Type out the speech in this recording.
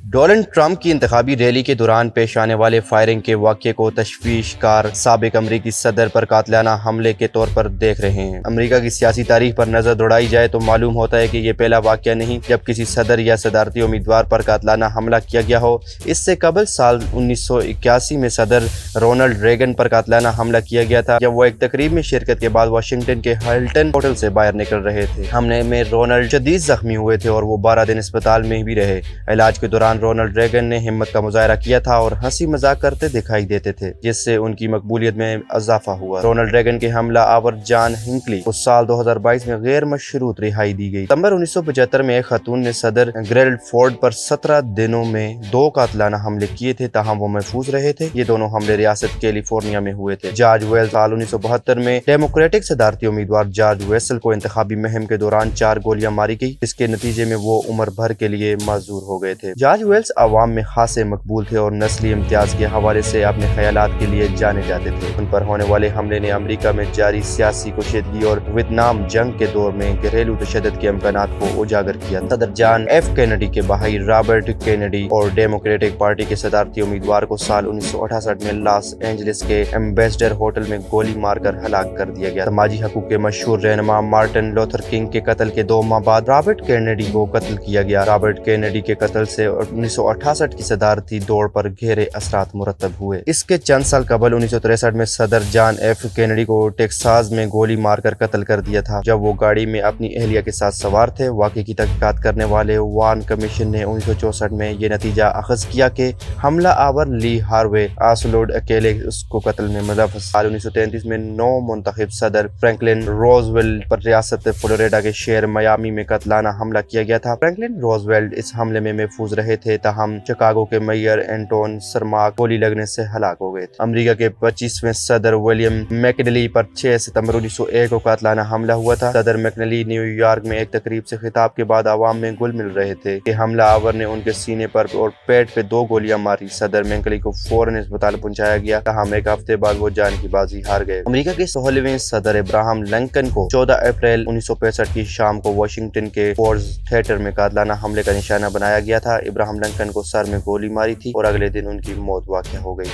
Donald Trump کی انتخابی rally کے دوران پیش آنے والے فائرنگ کے واقعے کو تشویش کار سابق امریکی صدر پر قاتلانہ حملے کے طور پر دیکھ رہے ہیں۔ امریکہ کی سیاسی تاریخ پر نظر دوڑائی جائے تو معلوم ہوتا ہے کہ یہ پہلا واقعہ نہیں جب کسی صدر یا صدارتی امیدوار پر قاتلانہ حملہ کیا گیا ہو۔ اس سے قبل سال 1981 میں صدر رونلڈ ریگن پر قاتلانہ حملہ کیا گیا تھا جب وہ ایک تقریب میں شرکت کے بعد واشنگٹن کے ہلٹن ہوٹل سے باہر نکل رہے تھے۔ حملے میں رونلڈ شدید زخمی ہوئے تھے اور وہ 12 دن اسپتال میں بھی رہے۔ علاج کے دوران رونلڈ ریگن نے ہمت کا مظاہرہ کیا تھا اور ہنسی مذاق کرتے دکھائی دیتے تھے جس سے ان کی مقبولیت میں اضافہ ہوا۔ رونلڈ ریگن کے حملہ آور جان ہنکلی کو سال 2022 میں غیر مشروط رہائی دی گئی۔ ستمبر 1975 میں ایک خاتون نے صدر گیرلڈ فورڈ پر 17 دنوں میں 2 قاتلانہ حملے کیے تھے تاہم وہ محفوظ رہے تھے۔ یہ دونوں حملے ریاست کیلیفورنیا میں ہوئے تھے۔ جارج ویلز سال 1972 میں ڈیموکریٹک صدارتی امیدوار جارج ویسل کو انتخابی مہم کے دوران 4 گولیاں ماری گئی جس کے نتیجے میں وہ عمر بھر کے لیے معذور ہو گئے تھے۔ جارج ویلز عوام میں خاصے مقبول تھے اور نسلی امتیاز کے حوالے سے اپنے خیالات کے لیے جانے جاتے تھے۔ ان پر ہونے والے حملے نے امریکہ میں جاری سیاسی کشیدگی اور ویتنام جنگ کے دور میں گھریلو تشدد کے امکانات کو اجاگر کیا۔ صدر جان ایف کینیڈی کے بھائی رابرٹ کینیڈی اور ڈیموکریٹک پارٹی کے صدارتی امیدوار کو سال 1968 میں لاس اینجلس کے ایمبیسڈر ہوٹل میں گولی مار کر ہلاک کر دیا گیا۔ سماجی حقوق کے مشہور رہنما مارٹن لوتھر کنگ کے قتل کے 2 ماہ بعد رابرٹ کینیڈی کو قتل کیا گیا۔ رابرٹ کینیڈی کے قتل سے 1968 کی صدارتی دوڑ پر گہرے اثرات مرتب ہوئے۔ اس کے چند سال قبل 1963 میں صدر جان ایف کینیڈی کو ٹیکساس میں گولی مار کر قتل کر دیا تھا جب وہ گاڑی میں اپنی اہلیہ کے ساتھ سوار تھے۔ واقعے کی تحقیقات کرنے والے وارن کمیشن نے 1964 میں یہ نتیجہ اخذ کیا کہ حملہ آور لی ہاروے آسولوڈ اکیلے اس کو قتل میں ملوث۔ سال 1933 میں نو منتخب صدر فرینکلن روزویلٹ پر ریاست فلوریڈا کے شہر میامی میں قاتلانہ حملہ کیا گیا تھا۔ فرینکلن روزویلٹ اس حملے میں محفوظ رہے تھے تاہم شکاگو کے میئر اینٹون سرماک گولی لگنے سے ہلاک ہو گئے تھے۔ امریکہ کے 25ویں صدر ولیم میکنلی پر 6 ستمبر 1901 کو قاتلانہ حملہ ہوا تھا۔ صدر میکنلی نیو یارک میں ایک تقریب سے خطاب کے بعد عوام میں گل مل رہے تھے کہ حملہ آور نے ان کے سینے پر اور پیٹ پہ 2 گولیاں ماری۔ صدر میکنلی کو فوراً اسپتال پہنچایا گیا تاہم ایک ہفتے بعد وہ جان کی بازی ہار گئے۔ امریکہ کے 16ویں صدر ابراہم لنکن کو 14 اپریل 1965 کی شام کو واشنگٹن کے فورڈز تھیٹر میں قاتلانہ حملے کا نشانہ بنایا گیا تھا۔ ابراہم لنکن کو سر میں گولی ماری تھی اور اگلے دن ان کی موت واقع ہو گئی۔